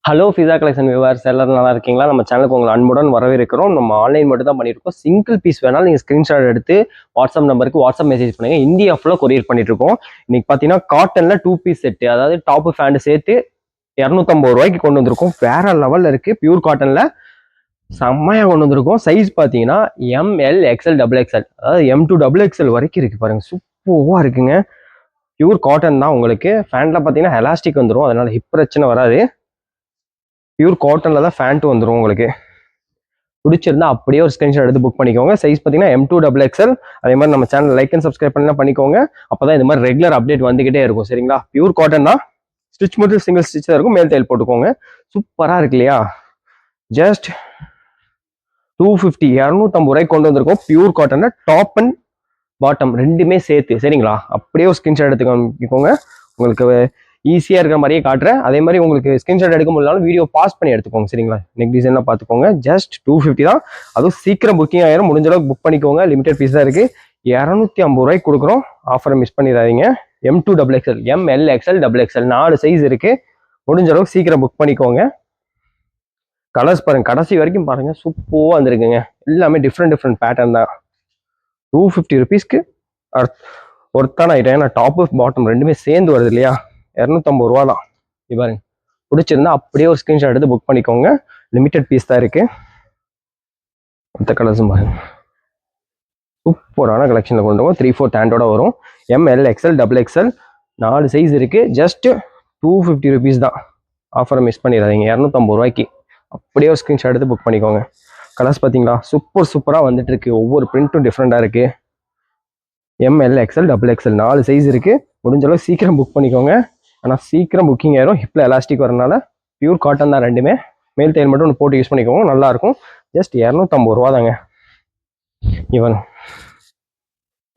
Hello ஃபிஸா collection viewers எல்லாரும் நல்லா இருக்கீங்களா? நம்ம சேனலுக்கு உங்களை அன்புடன் வரவேற்கிறோம். நம்ம ஆன்லைன் மட்டும் தான் பண்ணியிருக்கோம். சிங்கிள் பீஸ் வேணாலும் நீங்கள் ஸ்க்ரீன்ஷாட் எடுத்து வாட்ஸ்அப் நம்பருக்கு வாட்ஸ்அப் மெசேஜ் பண்ணுங்க. இந்தியா ஃபுல்லாக கொரியர் பண்ணிட்டு இருக்கோம். இன்னைக்கு பார்த்தீங்கன்னா காட்டன்ல 2 பீஸ் செட்டு, அதாவது டாப் ஃபேண்ட் சேர்த்து 250 ரூபாய்க்கு கொண்டு வந்திருக்கோம். வேற லெவலில் இருக்கு. பியூர் காட்டன்ல செம்மையாக கொண்டு வந்திருக்கோம். சைஸ் பார்த்தீங்கன்னா ML XL XXL, அதாவது M2 XXL வரைக்கும் இருக்கு பாருங்க. சூப்பராக இருக்குங்க. பியூர் காட்டன் தான். உங்களுக்கு ஃபேண்ட்ல பார்த்தீங்கன்னா எலாஸ்டிக் வந்துடும், அதனால ஹிப் பிரச்சனை வராது. பியூர் காட்டன்ல தான் ஃபேண்ட் வந்துடும். உங்களுக்கு பிடிச்சிருந்தா அப்படியே ஒரு ஸ்கிரீன்ஷாட் எடுத்து புக் பண்ணிக்கோங்க. சைஸ் பார்த்தீங்கன்னா M2 XXL. அதே மாதிரி நம்ம சேனல் லைக் அண்ட் சப்ஸ்கிரைப் பண்ணலாம் பண்ணிக்கோங்க. அப்பதான் இந்த மாதிரி ரெகுலர் அப்டேட் வந்துகிட்டே இருக்கும். சரிங்களா? பியூர் காட்டன் தான். ஸ்டிச் மட்டும் சிங்கிள் ஸ்டிச் தான் இருக்கும். மேல் தையல் போட்டுக்கோங்க. சூப்பரா இருக்கு இல்லையா? ஜஸ்ட் 250 250 ரூபாய்க்கு கொண்டு வந்திருக்கோம். பியூர் காட்டன்ல டாப் அண்ட் பாட்டம் ரெண்டுமே சேர்த்து. சரிங்களா? அப்படியே ஒரு ஸ்கிரீன்ஷாட் எடுத்துக்கோங்க. உங்களுக்கு ஈஸியாக இருக்கிற மாதிரியே காட்டுறேன். அதே மாதிரி உங்களுக்கு ஸ்கிரீன்ஷாட் எடுக்க முடியலாலும் வீடியோ பாஸ் பண்ணி எடுத்துக்கோங்க. சரிங்களா? நெக் டிசைன்லாம் பார்த்துக்கோங்க. ஜஸ்ட் 250 தான். அதுவும் சீக்கிரம் புக்கிங் ஆயிரும். முடிஞ்ச அளவுக்கு புக் பண்ணிக்கோங்க. லிமிடெட் பீஸ் தான் இருக்கு. 250 ரூபாய்க்கு கொடுக்குறோம். ஆஃபரை மிஸ் பண்ணிடாதீங்க. M2 XXL, ML XL XXL 4 size இருக்கு. முடிஞ்ச அளவுக்கு சீக்கிரம் புக் பண்ணிக்கோங்க. கலர்ஸ் பாருங்க, கடைசி வரைக்கும் பாருங்க. சூப்பராக வந்துருக்குங்க. எல்லாமே டிஃப்ரெண்ட் பேட்டர்ன் தான். 250 ருபீஸ்க்கு ஒருத்தான ஐட்டம். ஏன்னா டாப் பாட்டம் ரெண்டுமே சேர்ந்து வருது இல்லையா? 250 ரூபா தான். பாருங்க, பிடிச்சிருந்தா அப்படியே ஒரு ஸ்கிரீன்ஷாட் எடுத்து புக் பண்ணிக்கோங்க. லிமிடெட் பீஸ் தான் இருக்கு. மற்ற கலர்ஸும் பாருங்க, சூப்பரான கலெக்ஷனில் கொண்டு வரும். 3/4 ஹேண்டோட வரும். ML XL XXL 4 சைஸ் இருக்கு. ஜஸ்ட் 250 ருபீஸ் தான். ஆஃபரை மிஸ் பண்ணிடாதீங்க. 250 ரூபாய்க்கு அப்படியே ஒரு ஸ்கிரீன்ஷாட் எடுத்து புக் பண்ணிக்கோங்க. கலர்ஸ் பார்த்தீங்களா? சூப்பராக வந்துட்டு இருக்கு. ஒவ்வொரு பிரிண்ட்டும் டிஃப்ரெண்டாக இருக்கு. ML XL XXL 4 சைஸ் இருக்கு. முடிஞ்ச அளவு சீக்கிரம் புக் பண்ணிக்கோங்க. ஆனால் சீக்கிரம் புக்கிங் ஆயிரும். ஹிப்பில் எலாஸ்டிக் வரனால. பியூர் காட்டன் தான் ரெண்டுமே. மேல் தையல் மட்டும் ஒன்று போட்டு யூஸ் பண்ணிக்கோங்க. நல்லா இருக்கும். ஜஸ்ட் 250 ரூபா தாங்க. இவன்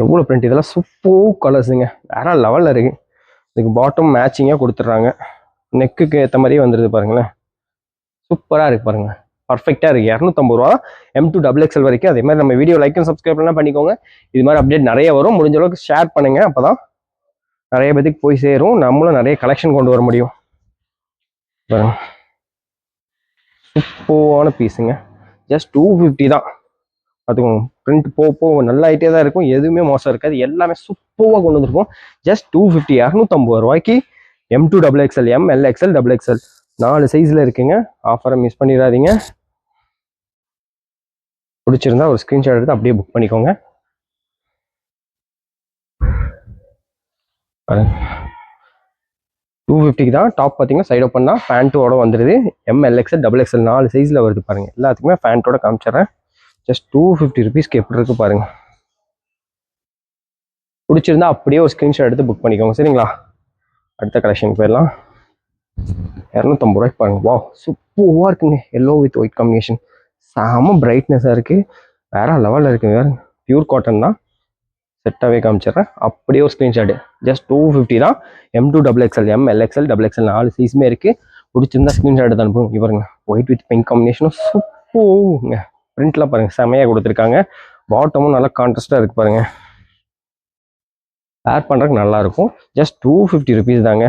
எவ்வளோ பிரிண்ட், இதெல்லாம் சூப்பர் கலர்ஸுங்க. வேற லெவலில் இருக்கு. இதுக்கு பாட்டம் மேட்சிங்காக கொடுத்துட்றாங்க. நெக்குக்கு ஏற்ற மாதிரியே வந்துடுது பாருங்களேன். சூப்பராக இருக்கு பாருங்க. பர்ஃபெக்டாக இருக்குது. 250 ரூபா. M2 XXL வரைக்கும். அதே மாதிரி நம்ம வீடியோ லைக் அண்ட் சப்ஸ்கிரைப் பண்ணலாம் பண்ணிக்கோங்க. இது மாதிரி அப்டேட் நிறைய வரும். முடிஞ்ச அளவுக்கு ஷேர் பண்ணுங்க. அப்போதான் நிறைய பேருக்கு போய் சேரும். நம்மளும் நிறைய கலெக்ஷன் கொண்டு வர முடியும். சூப்பரான பீஸுங்க. ஜஸ்ட் 250 தான். பார்த்துக்கோங்க. பிரிண்ட் போ நல்ல ஐட்டே தான் இருக்கும். எதுவுமே மோசம் இருக்காது. எல்லாமே சூப்பராக கொண்டு வந்திருக்கும். ஜஸ்ட் 250 250 ரூபாய்க்கு M2 XXL, ML XL XXL 4 சைஸ்ல இருக்குங்க. ஆஃபரை மிஸ் பண்ணிடாதீங்க. பிடிச்சிருந்தா ஒரு ஸ்கிரீன்ஷாட் எடுத்து அப்படியே புக் பண்ணிக்கோங்க. 250 தான். டாப் பார்த்தீங்கன்னா சைட் ஓப்பன் தான். பேண்ட்டோட வந்துடுது. ML XL XXL 4 சைஸில் வருது பாருங்க. எல்லாத்துக்குமே பேண்ட்டோட காமிச்சிடுறேன். ஜஸ்ட் 250 ருபீஸ்க்கு எப்படி இருக்கு பாருங்க. பிடிச்சிருந்தா அப்படியே ஒரு ஸ்கிரீன்ஷாட் எடுத்து புக் பண்ணிக்கோங்க. சரிங்களா? அடுத்த கலெக்ஷன் போயிடலாம். 250 ரூபாய்க்கு பாருங்க. வா, சூப்பராக இருக்குங்க. Yellow with white combination. செம பிரைட்னஸாக இருக்கு. வேற லெவலில் இருக்குங்க. பியூர் காட்டன் தான். செட்டாகவே காமிச்சிடுறேன். அப்படியே ஒரு ஸ்க்ரீன்ஷாட். ஜஸ்ட் 250 தான். M2 XXL, ML XL XXL 4 சைஸுமே இருக்கு. பிடிச்சிருந்தா ஸ்க்ரீன்ஷாட் எடுத்து அனுப்புங்க. பாருங்க, ஒயிட் வித் பிங்க் காம்பினேஷனும் சூப்பருங்க. பிரிண்ட்லாம் பாருங்க, செமையாக கொடுத்துருக்காங்க. பாட்டமும் நல்லா கான்ட்ராஸ்டாக இருக்கு பாருங்க. வேர் பண்ணுறதுக்கு நல்லா இருக்கும். ஜஸ்ட் 250 ருபீஸ் தாங்க.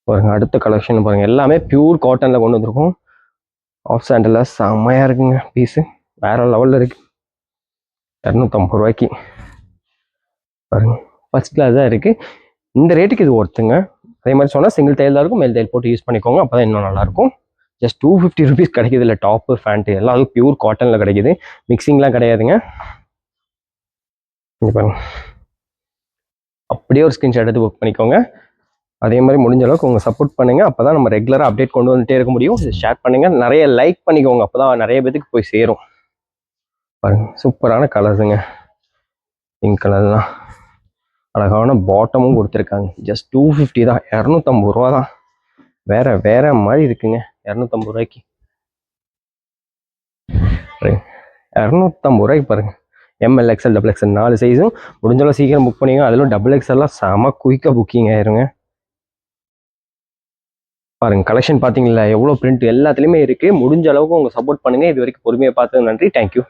பாருங்க, அடுத்த கலெக்ஷன் பாருங்க. எல்லாமே பியூர் காட்டனில் கொண்டு வந்திருக்கும். ஆஃப் சாண்டில் செம்மையாக இருக்குங்க. பீஸு வேற லெவலில் இருக்கு. 250 ரூபாய்க்கு பாருங்க. ஃபர்ஸ்ட் கிளாஸாக இருக்கு. இந்த ரேட்டுக்கு இது ஒருத்துங்க. அதே மாதிரி சொன்னால் சிங்கிள் தையல் தான் இருக்கும். மேல் தையல் போட்டு யூஸ் பண்ணிக்கோங்க. அப்போ தான் இன்னும் நல்லாயிருக்கும். ஜஸ்ட் 250 ருபீஸ் கிடைக்கிது. இல்லை டாப்பு ஃபேண்ட்டு எல்லாம் அதுவும் பியூர் காட்டனில் கிடைக்குது. மிக்சிங்லாம் கிடையாதுங்க. பாருங்க, அப்படியே ஒரு ஸ்கிரீன்ஷாட் எடுத்து புக் பண்ணிக்கோங்க. அதே மாதிரி முடிஞ்ச அளவுக்கு உங்கள் சப்போர்ட் பண்ணுங்கள். அப்போ தான் நம்ம ரெகுலராக அப்டேட் கொண்டு வந்துட்டே இருக்க முடியும். இதை ஷேர் பண்ணுங்கள். நிறைய லைக் பண்ணிக்கோங்க. அப்போ தான் நிறைய பேருக்கு போய் சேரும். பாருங்க, சூப்பரான கலர்ஸுங்க. பிங்க் கலர்லாம் அழகான பாட்டமும் கொடுத்துருக்காங்க. ஜஸ்ட் 250 தான். 250 ரூபா தான். வேற மாதிரி இருக்குங்க. 250 ரூபாய்க்கு 250 ரூபாய்க்கு பாருங்க. ML XL XXL 4 சைஸும் முடிஞ்சளவு சீக்கிரம் புக் பண்ணிங்க. அதிலும் XXLலாம் செம குயிக்காக புக்கிங் ஆயிருங்க. பாருங்க, கலெக்ஷன் பார்த்தீங்களா? எவ்வளோ பிரிண்ட் எல்லாத்துலேயுமே இருக்கு. முடிஞ்ச அளவுக்கு உங்க சப்போர்ட் பண்ணுங்க. இது வரைக்கும் பொறுமையை பார்த்தது நன்றி. தேங்க்யூ.